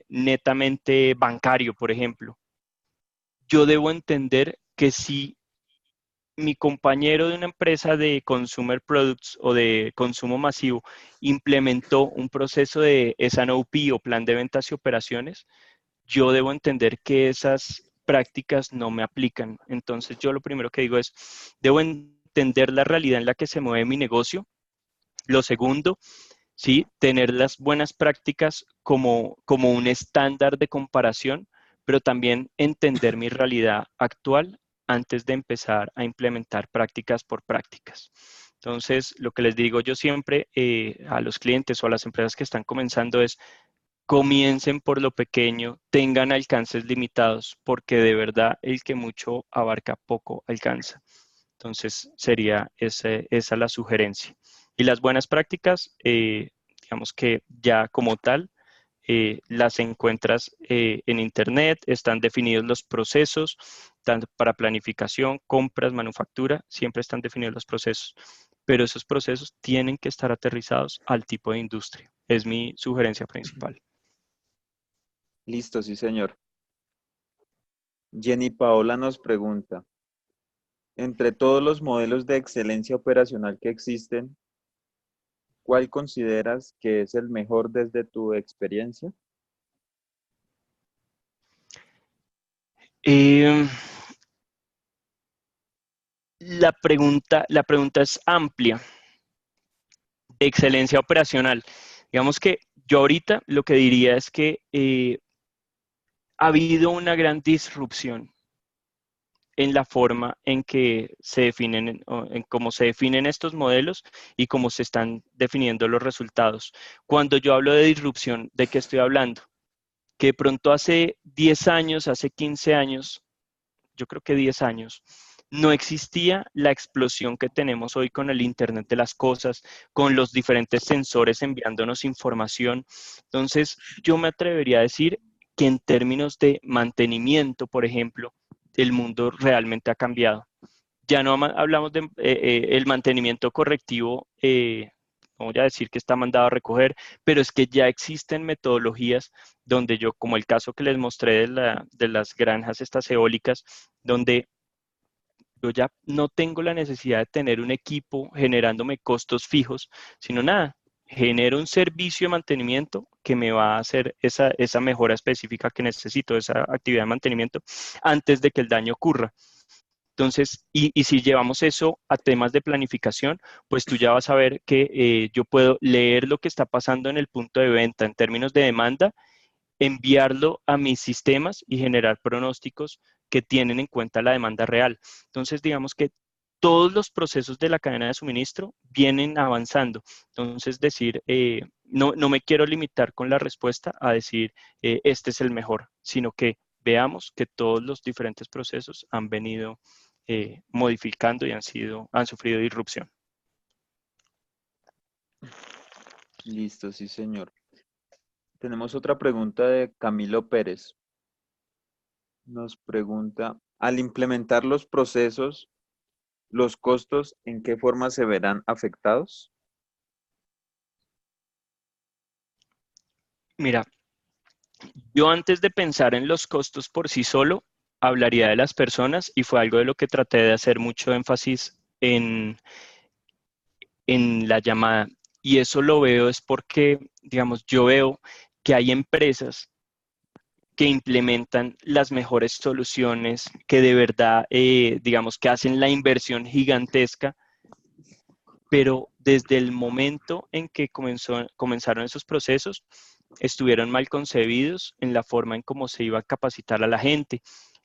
netamente bancario, por ejemplo. Yo debo entender que si mi compañero de una empresa de consumer products o de consumo masivo implementó un proceso de S&OP o plan de ventas y operaciones, yo debo entender que esas prácticas no me aplican. Entonces, yo lo primero que digo es, debo entender la realidad en la que se mueve mi negocio. Lo segundo, ¿sí? Tener las buenas prácticas como un estándar de comparación, pero también entender mi realidad actual antes de empezar a implementar prácticas por prácticas. Entonces, lo que les digo yo siempre a los clientes o a las empresas que están comenzando es: comiencen por lo pequeño, tengan alcances limitados, porque de verdad el que mucho abarca, poco alcanza. Entonces, sería esa la sugerencia. Y las buenas prácticas, digamos que ya como tal, las encuentras en Internet, están definidos los procesos, tanto para planificación, compras, manufactura, siempre están definidos los procesos, pero esos procesos tienen que estar aterrizados al tipo de industria. Es mi sugerencia principal. Listo, sí, señor. Jenny Paola nos pregunta, entre todos los modelos de excelencia operacional que existen, ¿cuál consideras que es el mejor desde tu experiencia? Eh, la pregunta es amplia, de excelencia operacional. Digamos que yo ahorita lo que diría es que ha habido una gran disrupción en la forma en que se definen, en cómo se definen estos modelos y cómo se están definiendo los resultados. Cuando yo hablo de disrupción, ¿de qué estoy hablando? Que de pronto hace 10 años, hace 15 años, yo creo que 10 años, no existía la explosión que tenemos hoy con el Internet de las cosas, con los diferentes sensores enviándonos información. Entonces, yo me atrevería a decir que en términos de mantenimiento, por ejemplo, el mundo realmente ha cambiado. Ya no hablamos de el mantenimiento correctivo, no voy a decir que está mandado a recoger, pero es que ya existen metodologías donde yo, como el caso que les mostré de las granjas estas eólicas, donde yo ya no tengo la necesidad de tener un equipo generándome costos fijos, sino nada, genero un servicio de mantenimiento que me va a hacer esa mejora específica que necesito, esa actividad de mantenimiento, antes de que el daño ocurra. Entonces, y si llevamos eso a temas de planificación, pues tú ya vas a ver que yo puedo leer lo que está pasando en el punto de venta en términos de demanda, enviarlo a mis sistemas y generar pronósticos que tienen en cuenta la demanda real. Entonces, digamos que todos los procesos de la cadena de suministro vienen avanzando. Entonces, decir, no me quiero limitar con la respuesta a decir, este es el mejor, sino que veamos que todos los diferentes procesos han venido modificando y han sufrido disrupción. Listo, sí, señor. Tenemos otra pregunta de Camilo Pérez. Nos pregunta, al implementar los procesos, ¿los costos en qué forma se verán afectados? Mira, yo antes de pensar en los costos por sí solo, hablaría de las personas y fue algo de lo que traté de hacer mucho énfasis en la llamada. Y eso lo veo es porque, digamos, yo veo que hay empresas que implementan las mejores soluciones, que de verdad, digamos, que hacen la inversión gigantesca, pero desde el momento en que comenzaron esos procesos, estuvieron mal concebidos en la forma en cómo se iba a capacitar a la gente.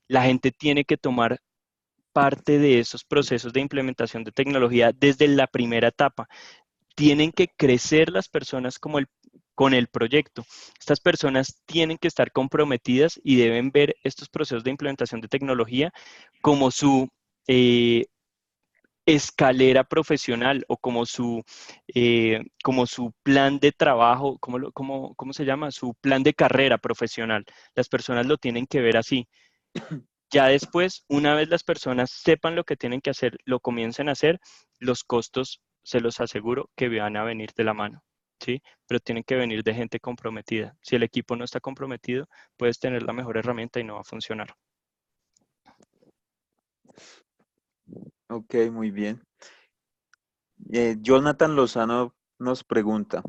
La gente tiene que tomar parte de esos procesos de implementación de tecnología desde la primera etapa. Tienen que crecer las personas con el proyecto. Estas personas tienen que estar comprometidas y deben ver estos procesos de implementación de tecnología como su escalera profesional o como su plan de trabajo, ¿cómo se llama? Su plan de carrera profesional. Las personas lo tienen que ver así. Ya después, una vez las personas sepan lo que tienen que hacer, lo comiencen a hacer, los costos, se los aseguro, que van a venir de la mano, ¿sí? Pero tienen que venir de gente comprometida. Si el equipo no está comprometido, puedes tener la mejor herramienta y no va a funcionar. Ok, muy bien. Jonathan Lozano nos pregunta,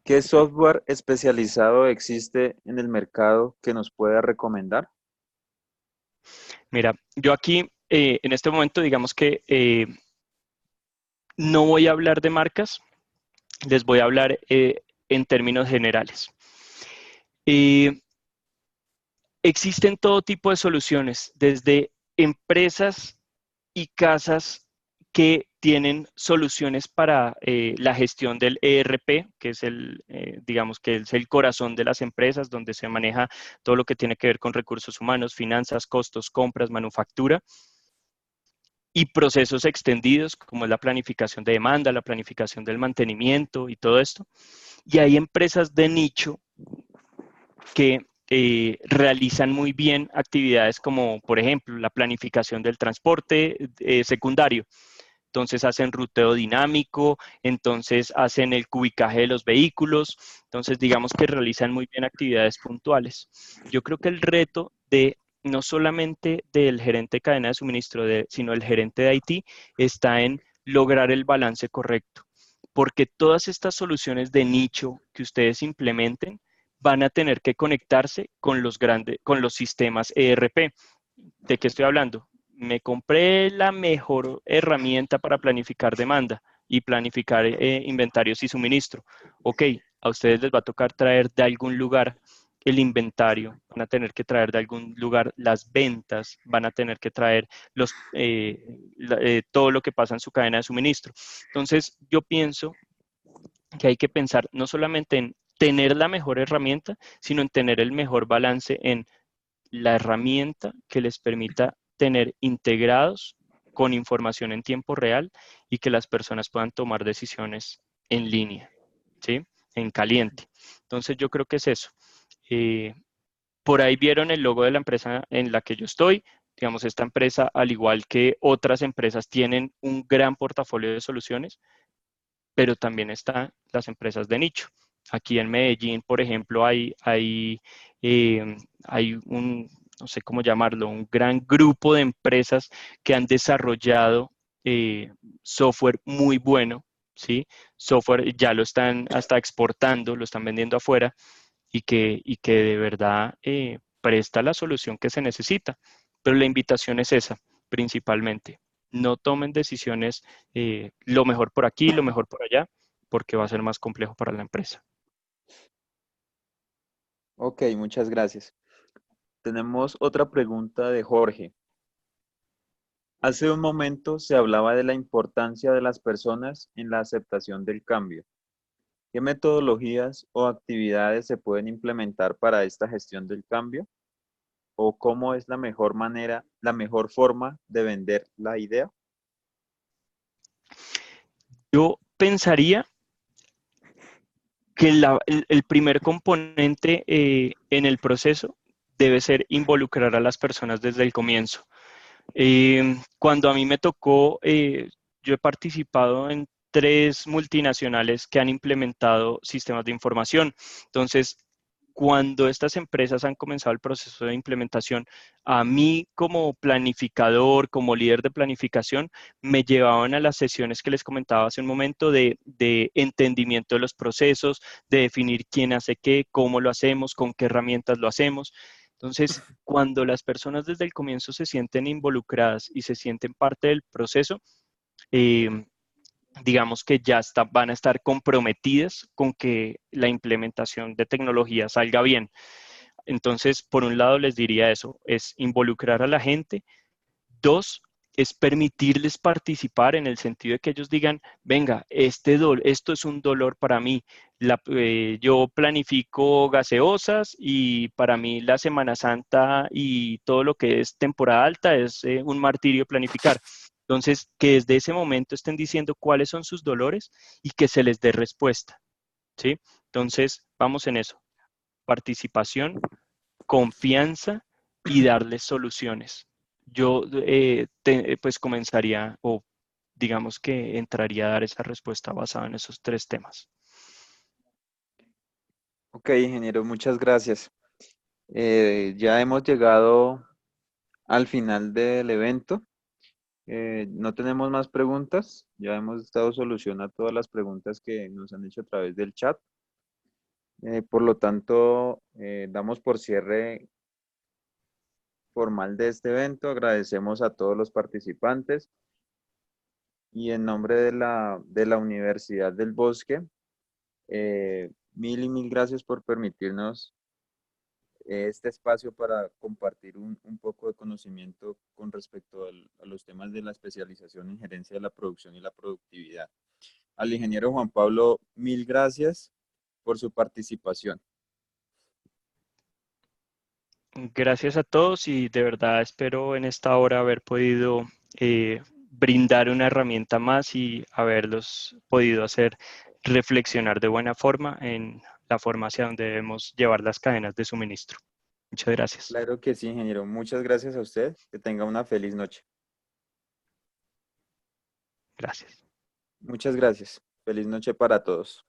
¿qué software especializado existe en el mercado que nos pueda recomendar? Mira, yo aquí, en este momento, digamos que no voy a hablar de marcas, les voy a hablar en términos generales. Existen todo tipo de soluciones, desde empresas y casas que tienen soluciones para la gestión del ERP, que es digamos que es el corazón de las empresas, donde se maneja todo lo que tiene que ver con recursos humanos, finanzas, costos, compras, manufactura, y procesos extendidos, como es la planificación de demanda, la planificación del mantenimiento y todo esto. Y hay empresas de nicho que realizan muy bien actividades como, por ejemplo, la planificación del transporte secundario. Entonces hacen ruteo dinámico, entonces hacen el cubicaje de los vehículos, entonces digamos que realizan muy bien actividades puntuales. Yo creo que el reto de no solamente del gerente de cadena de suministro, sino el gerente de IT, está en lograr el balance correcto, porque todas estas soluciones de nicho que ustedes implementen van a tener que conectarse con los sistemas ERP. ¿De qué estoy hablando? Me compré la mejor herramienta para planificar demanda y planificar inventarios y suministro. Ok, a ustedes les va a tocar traer de algún lugar el inventario, van a tener que traer de algún lugar las ventas, van a tener que traer todo lo que pasa en su cadena de suministro. Entonces, yo pienso que hay que pensar no solamente en tener la mejor herramienta, sino en tener el mejor balance en la herramienta que les permita tener integrados con información en tiempo real y que las personas puedan tomar decisiones en línea, ¿sí? En caliente. Entonces yo creo que es eso. Eh, por ahí vieron el logo de la empresa en la que yo estoy. Digamos, esta empresa, al igual que otras empresas, tienen un gran portafolio de soluciones, pero también están las empresas de nicho. Aquí en Medellín, por ejemplo, hay no sé cómo llamarlo, un gran grupo de empresas que han desarrollado software muy bueno, ¿sí? Software ya lo están hasta exportando, lo están vendiendo afuera y que de verdad presta la solución que se necesita. Pero la invitación es esa, principalmente. No tomen decisiones lo mejor por aquí, lo mejor por allá, porque va a ser más complejo para la empresa. Ok, muchas gracias. Tenemos otra pregunta de Jorge. Hace un momento se hablaba de la importancia de las personas en la aceptación del cambio. ¿Qué metodologías o actividades se pueden implementar para esta gestión del cambio? ¿O cómo es la mejor manera, la mejor forma de vender la idea? Yo pensaría que el primer componente en el proceso debe ser involucrar a las personas desde el comienzo. Cuando a mí me tocó, yo he participado en 3 multinacionales que han implementado sistemas de información. Entonces, cuando estas empresas han comenzado el proceso de implementación, a mí como planificador, como líder de planificación, me llevaban a las sesiones que les comentaba hace un momento de entendimiento de los procesos, de definir quién hace qué, cómo lo hacemos, con qué herramientas lo hacemos. Entonces, cuando las personas desde el comienzo se sienten involucradas y se sienten parte del proceso, eh, digamos que ya van a estar comprometidas con que la implementación de tecnología salga bien. Entonces, por un lado les diría eso, es involucrar a la gente. Dos, es permitirles participar en el sentido de que ellos digan, venga, esto es un dolor para mí. Yo planifico gaseosas y para mí la Semana Santa y todo lo que es temporada alta es un martirio planificar. Entonces, que desde ese momento estén diciendo cuáles son sus dolores y que se les dé respuesta, ¿sí? Entonces, vamos en eso. Participación, confianza y darles soluciones. Yo pues comenzaría o digamos que entraría a dar esa respuesta basada en esos tres temas. Ok, ingeniero, muchas gracias. Ya hemos llegado al final del evento. No tenemos más preguntas. Ya hemos dado solución a todas las preguntas que nos han hecho a través del chat. Por lo tanto, damos por cierre formal de este evento. Agradecemos a todos los participantes y en nombre de la Universidad del Bosque, mil y mil gracias por permitirnos este espacio para compartir un poco de conocimiento con respecto a los temas de la especialización en gerencia de la producción y la productividad. Al ingeniero Juan Pablo, mil gracias por su participación. Gracias a todos y de verdad espero en esta hora haber podido brindar una herramienta más y haberlos podido hacer reflexionar de buena forma en la forma hacia donde debemos llevar las cadenas de suministro. Muchas gracias. Claro que sí, ingeniero. Muchas gracias a usted. Que tenga una feliz noche. Gracias. Muchas gracias. Feliz noche para todos.